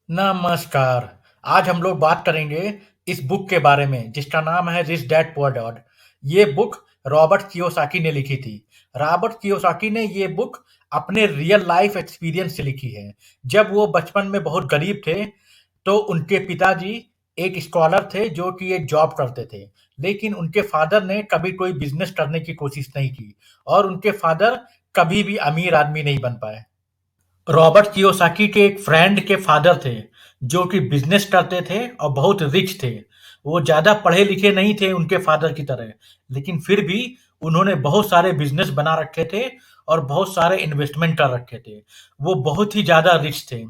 नमस्कार। आज हम लोग बात करेंगे इस बुक के बारे में जिसका नाम है रिच डैड पुअर डैड। ये बुक रॉबर्ट कियोसाकी ने लिखी थी। रॉबर्ट कियोसाकी ने ये बुक अपने रियल लाइफ एक्सपीरियंस से लिखी है। जब वो बचपन में बहुत गरीब थे, तो उनके पिताजी एक स्कॉलर थे जो कि एक जॉब करते थे। लेकिन उनके फादर ने कभी कोई बिज़नेस करने की कोशिश नहीं की और उनके फादर कभी भी अमीर आदमी नहीं बन पाए। रॉबर्ट कियोसाकी के एक फ्रेंड के फादर थे, जो कि बिजनेस करते थे और बहुत रिच थे। वो ज़्यादा पढ़े लिखे नहीं थे उनके फादर की तरह, लेकिन फिर भी उन्होंने बहुत सारे बिजनेस बना रखे थे और बहुत सारे इन्वेस्टमेंट कर रखे थे। वो बहुत ही ज़्यादा रिच थे।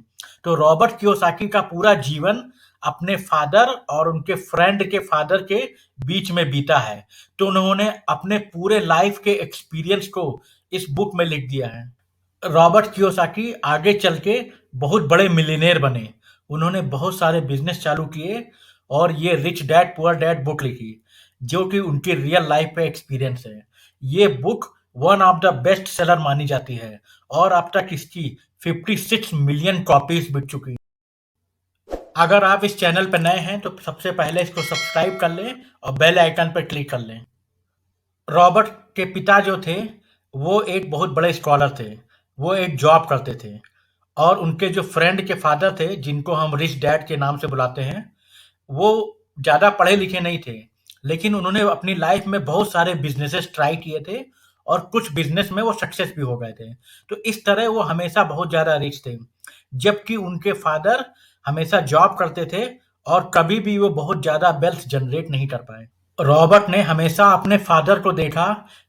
तो रॉबर्ट कियोसाकी का पूरा जीवन अपने फादर और उनके फ्रेंड के फादर के बीच में बीता है। तो उन्होंने अपने पूरे लाइफ के एक्सपीरियंस को इस बुक में लिख दिया है। रॉबर्ट कियोसाकी आगे चल के बहुत बड़े मिलियनेयर बने। उन्होंने बहुत सारे बिजनेस चालू किए और ये rich dad poor dad book लिखी, जो कि उनकी रियल लाइफ पे एक्सपीरियंस है। ये book one of the best seller मानी जाती है और अब तक इसकी 56 मिलियन कॉपीज बिक चुकी हैं। अगर आप इस चैनल पर नए हैं तो सबसे पहले इसको सब्सक्राइब कर लें और बेल आइकन पर क्लिक कर लें। रॉबर्ट के पिता जो थे, वो एक बहुत बड़े स्कॉलर थे। वो एक जॉब करते थे और उनके जो फ्रेंड के फादर थे, जिनको हम रिच डैड के नाम से बुलाते हैं, वो ज़्यादा पढ़े लिखे नहीं थे। लेकिन उन्होंने अपनी लाइफ में बहुत सारे बिज़नेसेस ट्राई किए थे और कुछ बिज़नेस में वो सक्सेस भी हो गए थे। तो इस तरह वो हमेशा बहुत ज़्यादा रिच थे। जबकि उनके फादर हमेशा जॉब करते थे और कभी भी वो बहुत ज़्यादा वेल्थ जनरेट नहीं कर पाए। रॉबर्ट ने हमेशा अपने फादर को देखा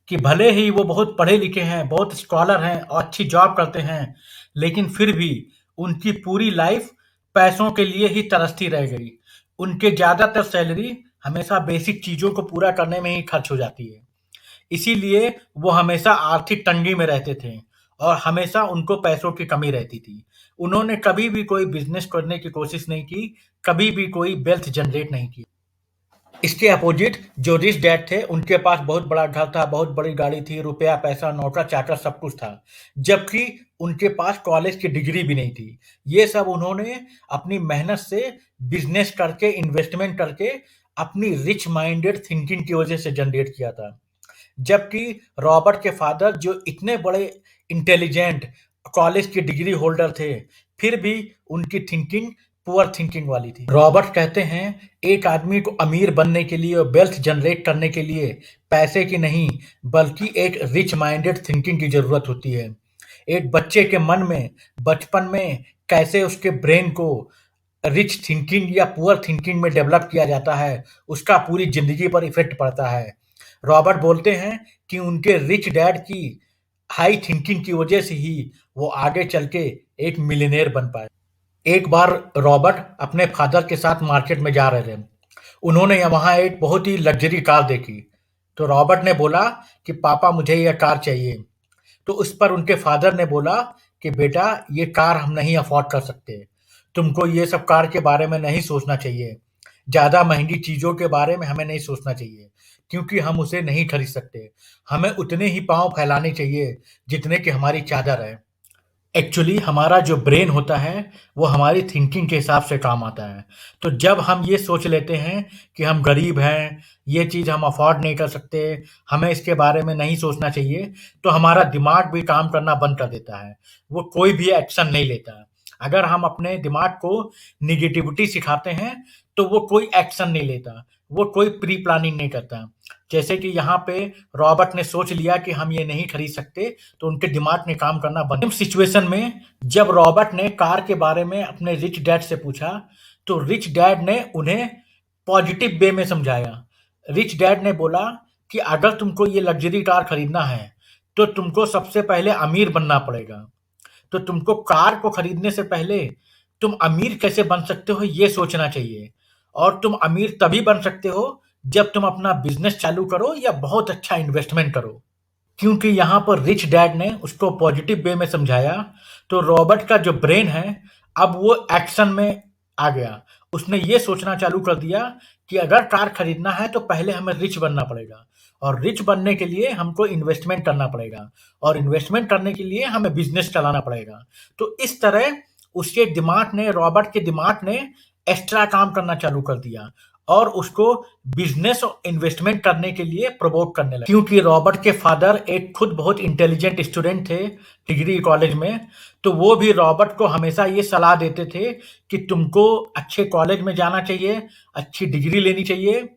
कि भले ही वो बहुत पढ़े लिखे हैं, बहुत स्कॉलर हैं और अच्छी जॉब करते हैं, लेकिन फिर भी उनकी पूरी लाइफ पैसों के लिए ही तरसती रह गई। उनके ज़्यादातर सैलरी हमेशा बेसिक चीज़ों को पूरा करने में ही खर्च हो जाती है। इसीलिए वो हमेशा आर्थिक तंगी में रहते थे और हमेशा उनको पैसों की कमी रहती थी। उन्होंने कभी भी कोई बिज़नेस करने की कोशिश नहीं की, कभी भी कोई वेल्थ जनरेट नहीं की। इसके अपोजिट जो रिच डैड थे, उनके पास बहुत बड़ा घर था, बहुत बड़ी गाड़ी थी, रुपया, पैसा, नौकर-चाकर सब कुछ था। जबकि उनके पास कॉलेज की डिग्री भी नहीं थी। ये सब उन्होंने अपनी मेहनत से बिज़नेस करके, इन्वेस्टमेंट करके, अपनी रिच माइंडेड थिंकिंग की वजह से जनरेट किया था। जबकि रॉबर्ट के फादर जो इतने बड़े इंटेलिजेंट कॉलेज की डिग्री होल्डर थे, फिर भी उनकी थिंकिंग पुअर थिंकिंग वाली थी। रॉबर्ट कहते हैं, एक आदमी को अमीर बनने के लिए और वेल्थ जनरेट करने के लिए पैसे की नहीं, बल्कि एक रिच माइंडेड थिंकिंग की ज़रूरत होती है। एक बच्चे के मन में बचपन में कैसे उसके ब्रेन को रिच थिंकिंग या पुअर थिंकिंग में डेवलप किया जाता है, उसका पूरी ज़िंदगी पर इफ़ेक्ट पड़ता है। रॉबर्ट बोलते हैं कि उनके रिच डैड की हाई थिंकिंग की वजह से ही वो आगे चल के एक मिलियनेयर बन पाए। एक बार रॉबर्ट अपने फादर के साथ मार्केट में जा रहे थे। उन्होंने वहाँ एक बहुत ही लग्जरी कार देखी। तो रॉबर्ट ने बोला कि पापा मुझे यह कार चाहिए। तो उस पर उनके फादर ने बोला कि बेटा ये कार हम नहीं अफोर्ड कर सकते। तुमको ये सब कार के बारे में नहीं सोचना चाहिए। ज़्यादा महंगी चीज़ों के बारे में हमें नहीं सोचना चाहिए, क्योंकि हम उसे नहीं खरीद सकते। हमें उतने ही पाँव फैलाने चाहिए जितने कि हमारी चादर है। एक्चुअली हमारा जो ब्रेन होता है, वो हमारी थिंकिंग के हिसाब से काम आता है। तो जब हम ये सोच लेते हैं कि हम गरीब हैं, ये चीज़ हम अफ़ोर्ड नहीं कर सकते, हमें इसके बारे में नहीं सोचना चाहिए, तो हमारा दिमाग भी काम करना बंद कर देता है। वो कोई भी एक्शन नहीं लेता। अगर हम अपने दिमाग को नेगेटिविटी सिखाते हैं, तो वो कोई एक्शन नहीं लेता, वो कोई प्री प्लानिंग नहीं करता। जैसे कि यहाँ पे रॉबर्ट ने सोच लिया कि हम ये नहीं खरीद सकते, तो उनके दिमाग ने काम करना बंद। सेम सिचुएशन में जब रॉबर्ट ने कार के बारे में अपने रिच डैड से पूछा, तो रिच डैड ने उन्हें पॉजिटिव वे में समझाया। रिच डैड ने बोला कि अगर तुमको ये लग्जरी कार खरीदना है, तो तुमको सबसे पहले अमीर बनना पड़ेगा। तो तुमको कार को खरीदने से पहले तुम अमीर कैसे बन सकते हो ये सोचना चाहिए। और तुम अमीर तभी बन सकते हो जब तुम अपना बिजनेस चालू करो या बहुत अच्छा इन्वेस्टमेंट करो। क्योंकि यहाँ पर रिच डैड ने उसको पॉजिटिव वे में समझाया, तो रॉबर्ट का जो ब्रेन है, अब वो एक्शन में आ गया। उसने ये सोचना चालू कर दिया कि अगर कार खरीदना है तो पहले हमें रिच बनना पड़ेगा और रिच बनने के लिए हमको इन्वेस्टमेंट करना पड़ेगा और इन्वेस्टमेंट करने के लिए हमें बिजनेस चलाना पड़ेगा। तो इस तरह उसके दिमाग ने रॉबर्ट के दिमाग ने एक्स्ट्रा काम करना चालू कर दिया और उसको बिजनेस और इन्वेस्टमेंट करने के लिए प्रवोक करने लगा। क्योंकि रॉबर्ट के फादर एक खुद बहुत इंटेलिजेंट स्टूडेंट थे डिग्री कॉलेज में, तो वो भी रॉबर्ट को हमेशा ये सलाह देते थे कि तुमको अच्छे कॉलेज में जाना चाहिए, अच्छी डिग्री लेनी चाहिए।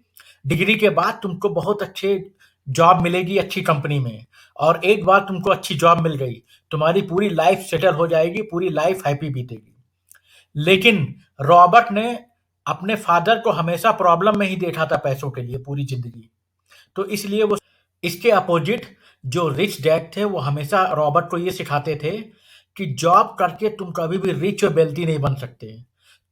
डिग्री के बाद तुमको बहुत अच्छे जॉब मिलेगी अच्छी कंपनी में, और एक बार तुमको अच्छी जॉब मिल गई, तुम्हारी पूरी लाइफ सेटल हो जाएगी, पूरी लाइफ हैप्पी बीतेगी। लेकिन रॉबर्ट ने अपने फादर को हमेशा प्रॉब्लम में ही देखा था पैसों के लिए पूरी ज़िंदगी। तो इसलिए वो इसके अपोजिट जो रिच डैड थे वो हमेशा रॉबर्ट को ये सिखाते थे कि जॉब करके तुम कभी भी रिच और वेल्थी नहीं बन सकते।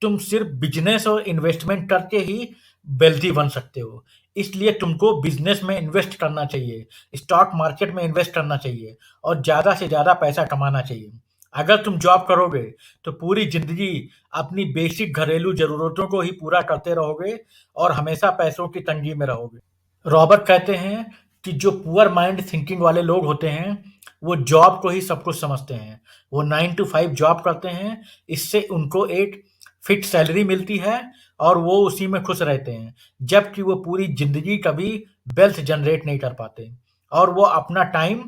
तुम सिर्फ बिज़नेस और इन्वेस्टमेंट करके ही वेल्थी बन सकते हो। इसलिए तुमको बिज़नेस में इन्वेस्ट करना चाहिए, स्टॉक मार्केट में इन्वेस्ट करना चाहिए और ज़्यादा से ज़्यादा पैसा कमाना चाहिए। अगर तुम जॉब करोगे तो पूरी ज़िंदगी अपनी बेसिक घरेलू ज़रूरतों को ही पूरा करते रहोगे और हमेशा पैसों की तंगी में रहोगे। रॉबर्ट कहते हैं कि जो पुअर माइंड थिंकिंग वाले लोग होते हैं, वो जॉब को ही सब कुछ समझते हैं। वो 9 टू 5 जॉब करते हैं, इससे उनको एक फिक्स सैलरी मिलती है और वो उसी में खुश रहते हैं। जबकि वो पूरी ज़िंदगी कभी वेल्थ जनरेट नहीं कर पाते और वो अपना टाइम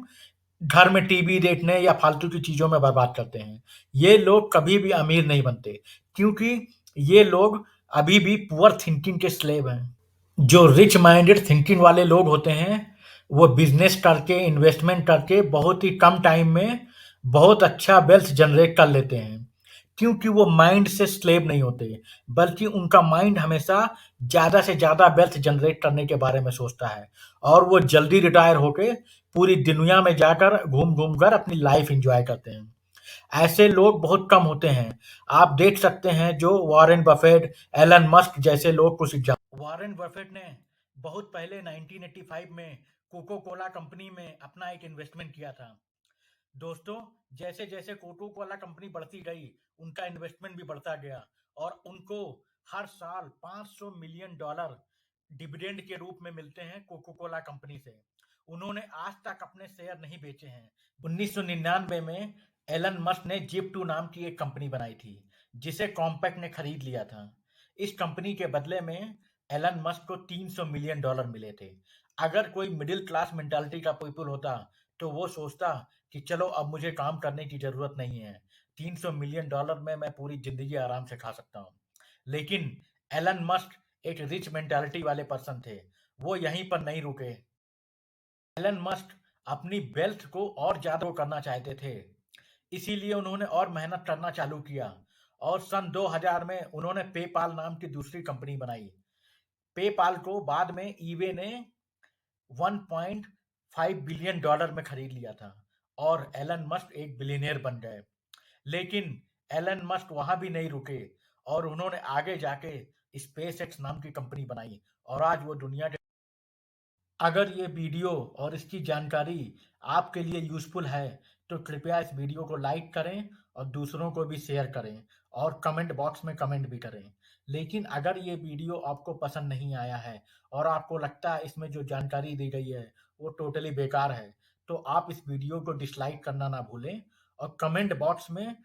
घर में टीवी देखने या फालतू की चीज़ों में बर्बाद करते हैं। ये लोग कभी भी अमीर नहीं बनते, क्योंकि ये लोग अभी भी पुअर थिंकिंग के स्लेव हैं। जो रिच माइंडेड थिंकिंग वाले लोग होते हैं, वो बिज़नेस करके, इन्वेस्टमेंट करके बहुत ही कम टाइम में बहुत अच्छा वेल्थ जनरेट कर लेते हैं। क्योंकि वो माइंड से स्लेव नहीं होते, बल्कि उनका माइंड हमेशा ज़्यादा से ज़्यादा वेल्थ जनरेट करने के बारे में सोचता है और वो जल्दी रिटायर होके पूरी दुनिया में जाकर घूम-घूम कर अपनी लाइफ एन्जॉय करते हैं। ऐसे लोग बहुत कम होते हैं। आप देख सकते हैं जो वॉरेन बफेट, एलन मस्क जैसे लोग कुछ वॉरेन बफेट ने बहुत पहले 1985 में कोको कोला कंपनी में अपना एक इन्वेस्टमेंट किया था। दोस्तों, जैसे जैसे कोको कोला कंपनी बढ़ती गई, उनका इन्वेस्टमेंट भी बढ़ता गया और उनको हर साल $500 मिलियन डिविडेंड के रूप में मिलते हैं कोको कोला कंपनी से। उन्होंने आज तक अपने शेयर नहीं बेचे हैं। 1999 में एलन मस्क ने जिप2 नाम की एक कंपनी बनाई थी, जिसे कॉम्पैक्ट ने खरीद लिया था। इस कंपनी के बदले में एलन मस्क को $300 मिलियन मिले थे। अगर कोई मिडिल क्लास मेंटालिटी का पीपल होता, तो वो सोचता कि चलो अब मुझे काम करने की ज़रूरत नहीं है। $300 मिलियन में मैं पूरी ज़िंदगी आराम से खा सकता हूँ। लेकिन एलन मस्क एक रिच मेंटालिटी वाले पर्सन थे। वो यहीं पर नहीं रुके। एलन मस्क अपनी वेल्थ को और ज़्यादा करना चाहते थे। इसीलिए उन्होंने और मेहनत करना चालू किया और सन 2000 में उन्होंने पेपाल नाम की दूसरी कंपनी बनाई। पेपाल को बाद में ईबे ने $1.5 बिलियन में खरीद लिया था और एलन मस्क एक बिलियनियर बन गए। लेकिन एलन मस्क वहां भी नहीं रुके और उन्होंने आगे जाके स्पेसएक्स नाम की कंपनी बनाई और आज वो दुनिया के अगर ये वीडियो और इसकी जानकारी आपके लिए यूज़फुल है, तो कृपया इस वीडियो को लाइक करें और दूसरों को भी शेयर करें और कमेंट बॉक्स में कमेंट भी करें। लेकिन अगर ये वीडियो आपको पसंद नहीं आया है और आपको लगता है इसमें जो जानकारी दी गई है, वो टोटली बेकार है, तो आप इस वीडियो को डिसलाइक करना ना भूलें और कमेंट बॉक्स में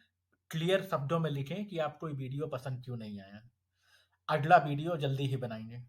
क्लियर शब्दों में लिखें कि आपको ये वीडियो पसंद क्यों नहीं आया। अगला वीडियो जल्दी ही बनाएँगे।